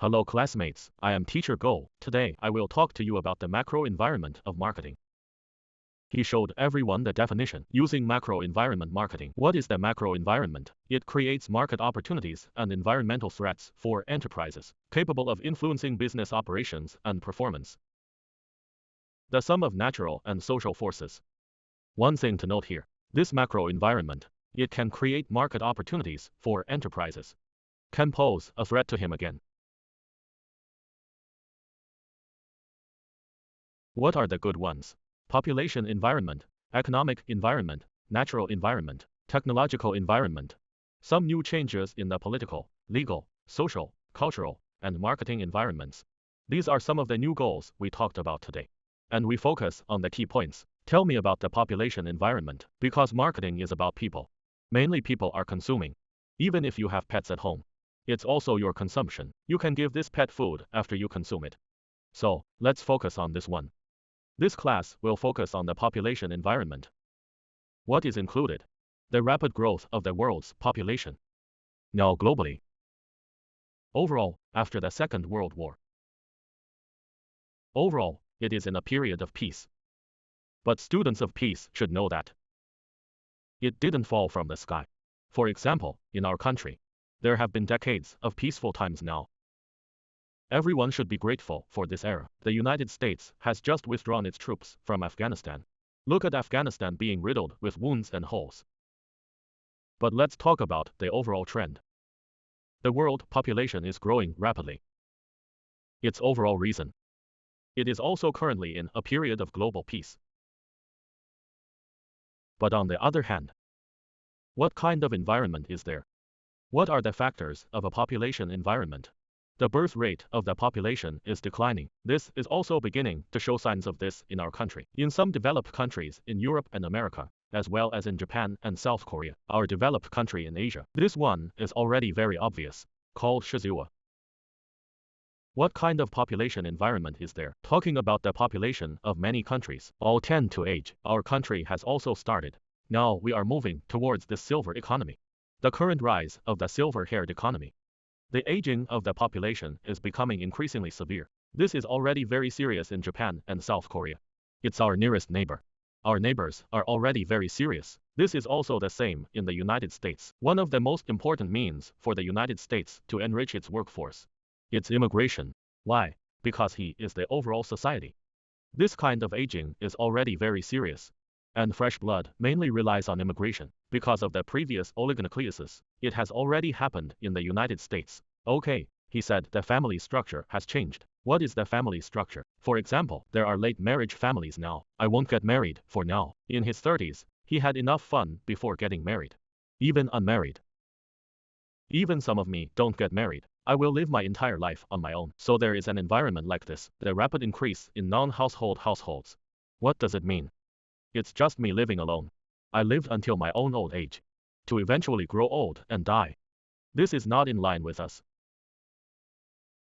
Hello classmates, I am teacher Go. Today, I will talk to you about the macro environment of marketing. He showed everyone the definition using macro environment marketing. What is the macro environment? It creates market opportunities and environmental threats for enterprises, capable of influencing business operations and performance. The sum of natural and social forces. One thing to note here, this macro environment, it can create market opportunities for enterprises, can pose a threat to him again. What are the good ones? Population environment, economic environment, natural environment, technological environment. Some new changes in the political, legal, social, cultural, and marketing environments. These are some of the new goals we talked about today. And we focus on the key points. Tell me about the population environment, because marketing is about people. Mainly people are consuming. Even if you have pets at home, it's also your consumption. You can give this pet food after you consume it. So, let's focus on this one. This class will focus on the population environment. What is included? The rapid growth of the world's population. Now globally. Overall, after the Second World War. Overall, it is in a period of peace. But students of peace should know that it didn't fall from the sky. For example, in our country, there have been decades of peaceful times now. Everyone should be grateful for this era. The United States has just withdrawn its troops from Afghanistan. Look at Afghanistan being riddled with wounds and holes. But let's talk about the overall trend. The world population is growing rapidly. Its overall reason. It is also currently in a period of global peace. But on the other hand, what kind of environment is there? What are the factors of a population environment? The birth rate of the population is declining. This is also beginning to show signs of this in our country. In some developed countries in Europe and America, as well as in Japan and South Korea, our developed country in Asia. This one is already very obvious, called Shizuoka. What kind of population environment is there? Talking about the population of many countries, all tend to age. Our country has also started. Now we are moving towards the silver economy. The current rise of the silver-haired economy. The aging of the population is becoming increasingly severe. This is already very serious in Japan and South Korea. It's our nearest neighbor. Our neighbors are already very serious. This is also the same in the United States. One of the most important means for the United States to enrich its workforce. It's immigration. Why? Because he is the overall society. This kind of aging is already very serious. And fresh blood mainly relies on immigration. Because of the previous oligonucleases, it has already happened in the United States. Okay, he said the family structure has changed. What is the family structure? For example, there are late marriage families now. I won't get married for now. In his 30s, he had enough fun before getting married. Even unmarried. Even some of me don't get married. I will live my entire life on my own. So there is an environment like this, the rapid increase in non-household households. What does it mean? It's just me living alone. I lived until my own old age. To eventually grow old and die. This is not in line with us.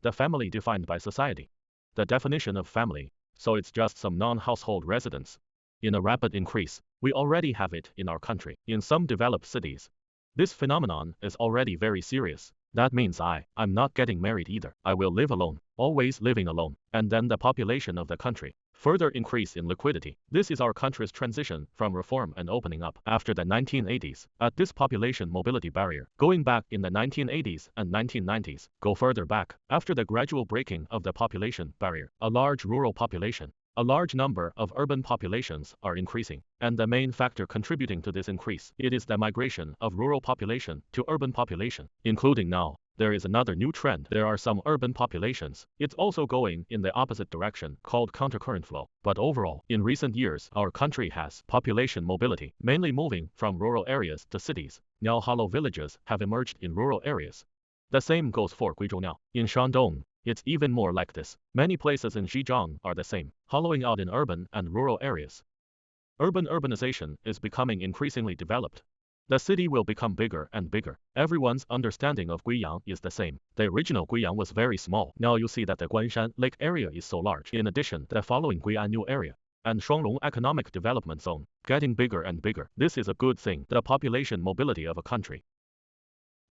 The family defined by society. The definition of family, so it's just some non-household residents. In a rapid increase, we already have it in our country, in some developed cities. This phenomenon is already very serious. That means I'm not getting married either. I will live alone, always living alone. And then the population of the country. Further increase in liquidity. This is our country's transition from reform and opening up after the 1980s. At this population mobility barrier, going back in the 1980s and 1990s, go further back, after the gradual breaking of the population barrier, a large rural population. A large number of urban populations are increasing, and the main factor contributing to this increase, it is the migration of rural population to urban population, including now. There is another new trend. There are some urban populations. It's also going in the opposite direction, called countercurrent flow. But overall, in recent years, our country has population mobility, mainly moving from rural areas to cities. Now hollow villages have emerged in rural areas. The same goes for Guizhou now. In Shandong, it's even more like this. Many places in Zhejiang are the same, hollowing out in urban and rural areas. Urbanization is becoming increasingly developed. The city will become bigger and bigger. Everyone's understanding of Guiyang is the same. The original Guiyang was very small. Now you see that the Guanshan Lake area is so large. In addition, the following Gui'an new area and Shuanglong Economic Development Zone getting bigger and bigger. This is a good thing. The population mobility of a country.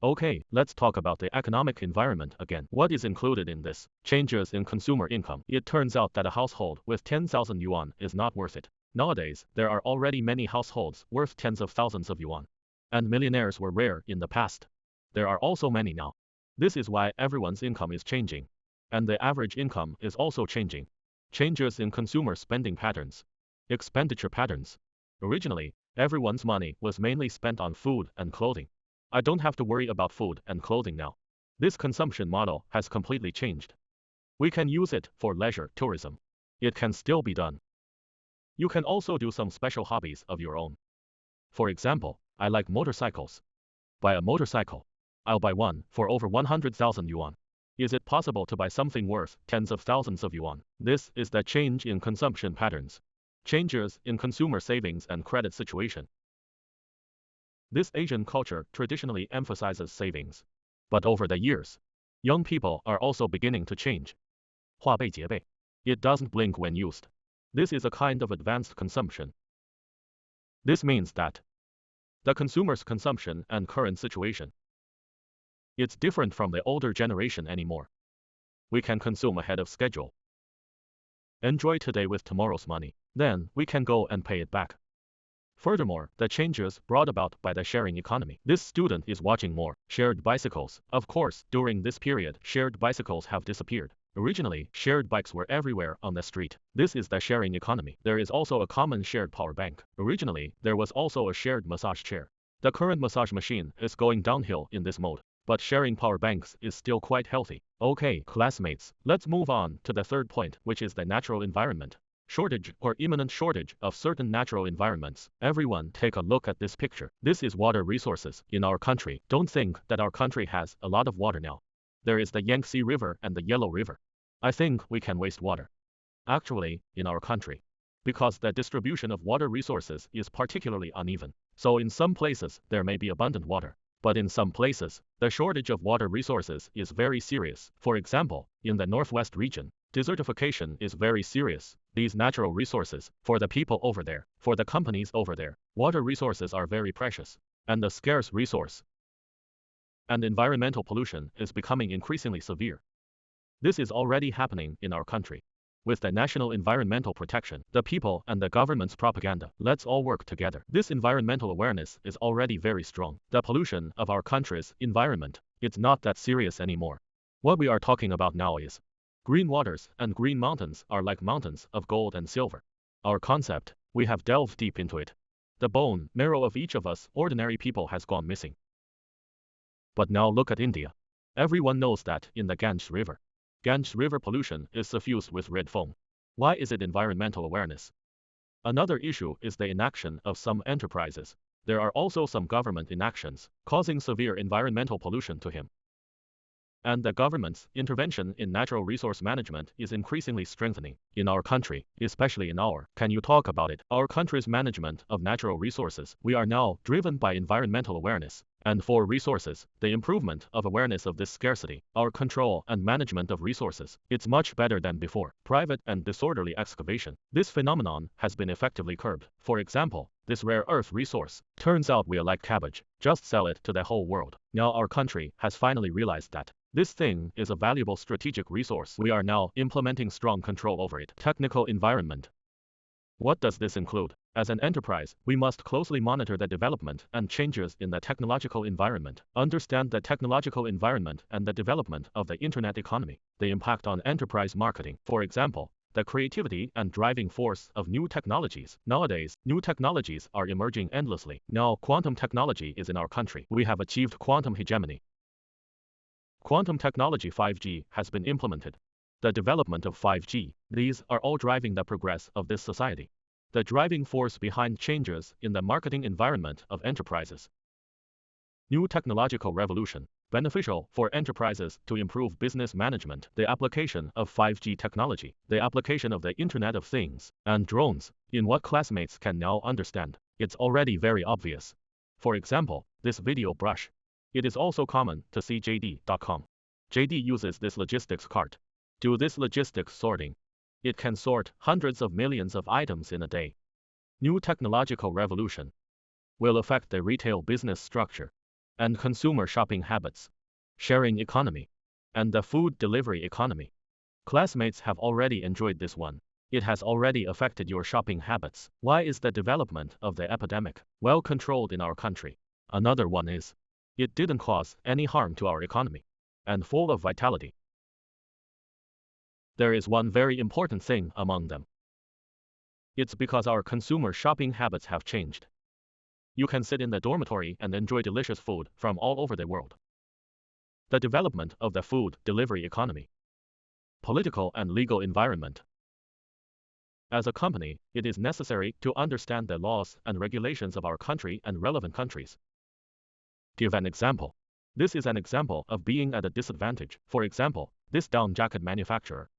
Okay, let's talk about the economic environment again. What is included in this? Changes in consumer income. It turns out that a household with 10,000 yuan is not worth it. Nowadays, there are already many households worth tens of thousands of yuan. And millionaires were rare in the past. There are also many now. This is why everyone's income is changing. And the average income is also changing. Changes in consumer spending patterns. Expenditure patterns. Originally, everyone's money was mainly spent on food and clothing. I don't have to worry about food and clothing now. This consumption model has completely changed. We can use it for leisure tourism. It can still be done. You can also do some special hobbies of your own. For example, I like motorcycles. Buy a motorcycle. I'll buy one for over 100,000 yuan. Is it possible to buy something worth tens of thousands of yuan? This is the change in consumption patterns. Changes in consumer savings and credit situation. This Asian culture traditionally emphasizes savings. But over the years, young people are also beginning to change. 话费结倍. It doesn't blink when used. This is a kind of advanced consumption. This means that the consumer's consumption and current situation. It's different from the older generation anymore. We can consume ahead of schedule. Enjoy today with tomorrow's money. Then we can go and pay it back. Furthermore, the changes brought about by the sharing economy. This student is watching more shared bicycles. Of course, during this period, shared bicycles have disappeared. Originally, shared bikes were everywhere on the street. This is the sharing economy. There is also a common shared power bank. Originally, there was also a shared massage chair. The current massage machine is going downhill in this mode. But sharing power banks is still quite healthy. Okay, classmates, let's move on to the third point, which is the natural environment. Shortage or imminent shortage of certain natural environments. Everyone take a look at this picture. This is water resources in our country. Don't think that our country has a lot of water now. There is the Yangtze River and the Yellow River. I think we can waste water. Actually, in our country. Because the distribution of water resources is particularly uneven. So in some places, there may be abundant water. But in some places, the shortage of water resources is very serious. For example, in the Northwest region, desertification is very serious. These natural resources, for the people over there, for the companies over there, water resources are very precious and a scarce resource. And environmental pollution is becoming increasingly severe. This is already happening in our country. With the national environmental protection, the people and the government's propaganda, let's all work together. This environmental awareness is already very strong. The pollution of our country's environment, it's not that serious anymore. What we are talking about now is green waters and green mountains are like mountains of gold and silver. Our concept, we have delved deep into it. The bone marrow of each of us ordinary people has gone missing. But now look at India. Everyone knows that in the Ganges River pollution is suffused with red foam. Why is it environmental awareness? Another issue is the inaction of some enterprises. There are also some government inactions, causing severe environmental pollution to him. And the government's intervention in natural resource management is increasingly strengthening. In our country, especially in can you talk about it? Our country's management of natural resources, we are now driven by environmental awareness. And for resources, the improvement of awareness of this scarcity, our control and management of resources, it's much better than before. Private and disorderly excavation. This phenomenon has been effectively curbed. For example, this rare earth resource, turns out we are like cabbage, just sell it to the whole world. Now our country has finally realized that this thing is a valuable strategic resource. We are now implementing strong control over it. Technical environment. What does this include? As an enterprise, we must closely monitor the development and changes in the technological environment, understand the technological environment and the development of the internet economy, the impact on enterprise marketing. For example, the creativity and driving force of new technologies. Nowadays, new technologies are emerging endlessly. Now, quantum technology is in our country. We have achieved quantum hegemony. Quantum technology 5G has been implemented. The development of 5G, these are all driving the progress of this society. The driving force behind changes in the marketing environment of enterprises. New technological revolution, beneficial for enterprises to improve business management, the application of 5G technology, the application of the Internet of Things, and drones, in what classmates can now understand. It's already very obvious. For example, this video brush. It is also common to see JD.com. JD uses this logistics cart. Do this logistics sorting. It can sort hundreds of millions of items in a day. New technological revolution will affect the retail business structure. and consumer shopping habits, sharing economy, and the food delivery economy. Classmates have already enjoyed this one. It has already affected your shopping habits. Why is the development of the epidemic well controlled in our country? Another one is, it didn't cause any harm to our economy, and full of vitality. There is one very important thing among them. It's because our consumer shopping habits have changed. You can sit in the dormitory and enjoy delicious food from all over the world. The development of the food delivery economy. Political and legal environment. As a company, it is necessary to understand the laws and regulations of our country and relevant countries. Give an example. This is an example of being at a disadvantage. For example, this down jacket manufacturer.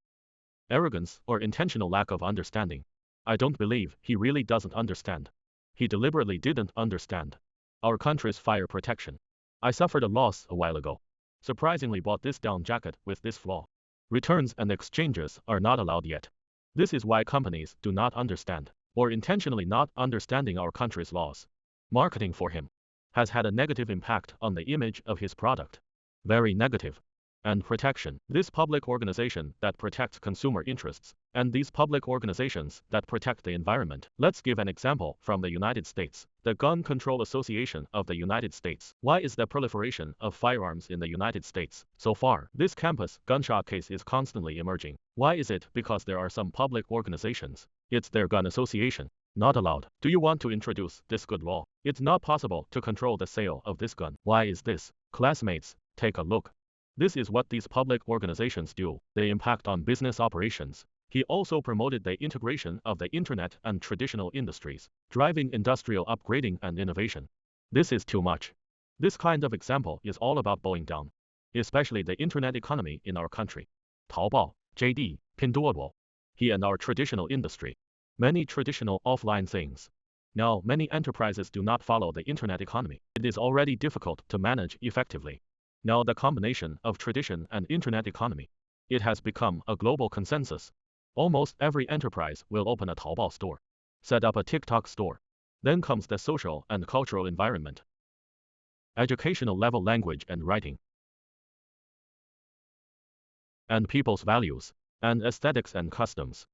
Arrogance or intentional lack of understanding. I don't believe he really doesn't understand. He deliberately didn't understand our country's fire protection. I suffered a loss a while ago. Surprisingly bought this down jacket with this flaw. Returns and exchanges are not allowed yet. This is why companies do not understand, or intentionally not understanding our country's laws. Marketing for him has had a negative impact on the image of his product. Very negative. And protection. This public organization that protects consumer interests, and these public organizations that protect the environment. Let's give an example from the United States. The Gun Control Association of the United States. Why is the proliferation of firearms in the United States so far? This campus gunshot case is constantly emerging. Why is it? Because there are some public organizations. It's their gun association. Not allowed. Do you want to introduce this good law? It's not possible to control the sale of this gun. Why is this? Classmates, take a look. This is what these public organizations do. They impact on business operations. He also promoted the integration of the internet and traditional industries, driving industrial upgrading and innovation. This is too much. This kind of example is all about bowing down, especially the internet economy in our country. Taobao, JD, Pinduoduo. He and our traditional industry. Many traditional offline things. Now, many enterprises do not follow the internet economy. It is already difficult to manage effectively. Now the combination of tradition and internet economy. It has become a global consensus. Almost every enterprise will open a Taobao store, set up a TikTok store. Then comes the social and cultural environment. Educational level language and writing. And people's values, and aesthetics and customs.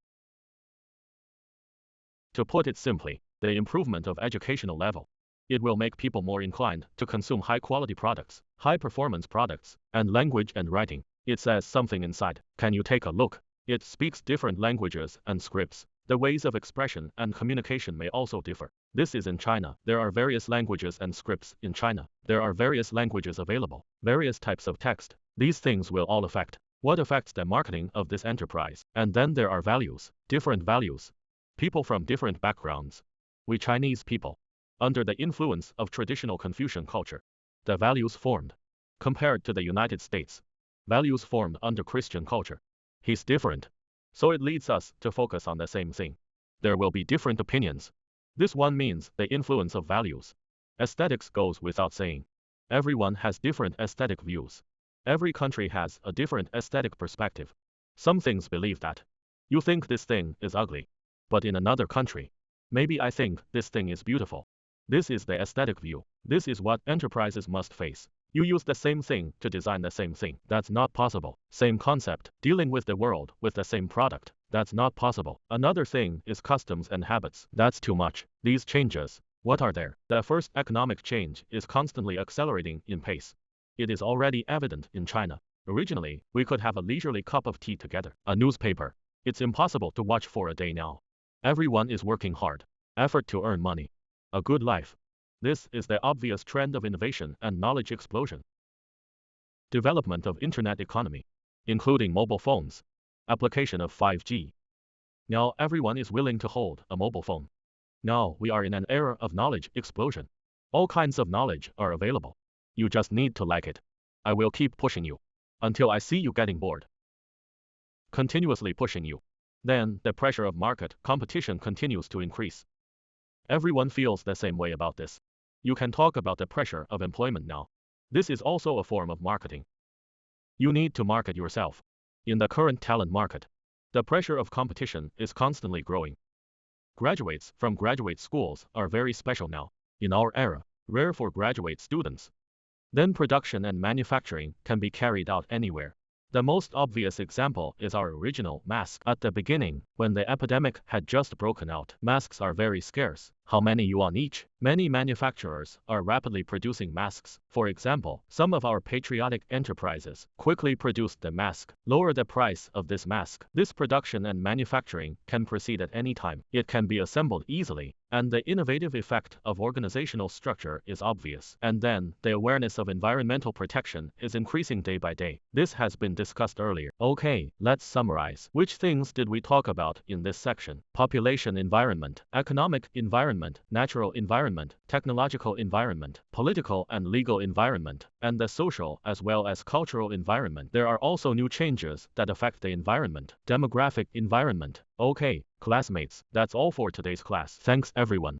To put it simply, the improvement of educational level. It will make people more inclined to consume high-quality products, high-performance products, and language and writing. It says something inside. Can you take a look? It speaks different languages and scripts. The ways of expression and communication may also differ. This is in China. There are various languages and scripts in China. There are various languages available, various types of text. These things will all affect what affects the marketing of this enterprise. And then there are values, different values. People from different backgrounds. We Chinese people, under the influence of traditional Confucian culture, the values formed, compared to the United States, values formed under Christian culture. He's different. So it leads us to focus on the same thing. There will be different opinions. This one means the influence of values. Aesthetics goes without saying. Everyone has different aesthetic views. Every country has a different aesthetic perspective. Some things believe that you think this thing is ugly, but in another country, maybe I think this thing is beautiful. This is the aesthetic view. This is what enterprises must face. You use the same thing to design the same thing. That's not possible. Same concept, dealing with the world with the same product. That's not possible. Another thing is customs and habits. That's too much. These changes, what are there? The first economic change is constantly accelerating in pace. It is already evident in China. Originally, we could have a leisurely cup of tea together. A newspaper. It's impossible to watch for a day now. Everyone is working hard. Effort to earn money. A good life. This is the obvious trend of innovation and knowledge explosion. Development of internet economy, including mobile phones, application of 5G. Now everyone is willing to hold a mobile phone. Now we are in an era of knowledge explosion. All kinds of knowledge are available. You just need to like it. I will keep pushing you until I see you getting bored. Continuously pushing you. Then the pressure of market competition continues to increase. Everyone feels the same way about this. You can talk about the pressure of employment now. This is also a form of marketing. You need to market yourself. In the current talent market, the pressure of competition is constantly growing. Graduates from graduate schools are very special now. In our era, rare for graduate students. then production and manufacturing can be carried out anywhere. The most obvious example is our original mask. At the beginning, when the epidemic had just broken out, masks are very scarce. How many you want each? Many manufacturers are rapidly producing masks. For example, some of our patriotic enterprises quickly produced the mask, lower the price of this mask. This production and manufacturing can proceed at any time. It can be assembled easily, and the innovative effect of organizational structure is obvious. And then, the awareness of environmental protection is increasing day by day. This has been discussed earlier. Okay, let's summarize. Which things did we talk about in this section? Population environment, economic environment, natural environment, technological environment, political and legal environment, and the social as well as cultural environment. There are also new changes that affect the environment. Demographic environment. Okay, classmates, that's all for today's class. Thanks everyone.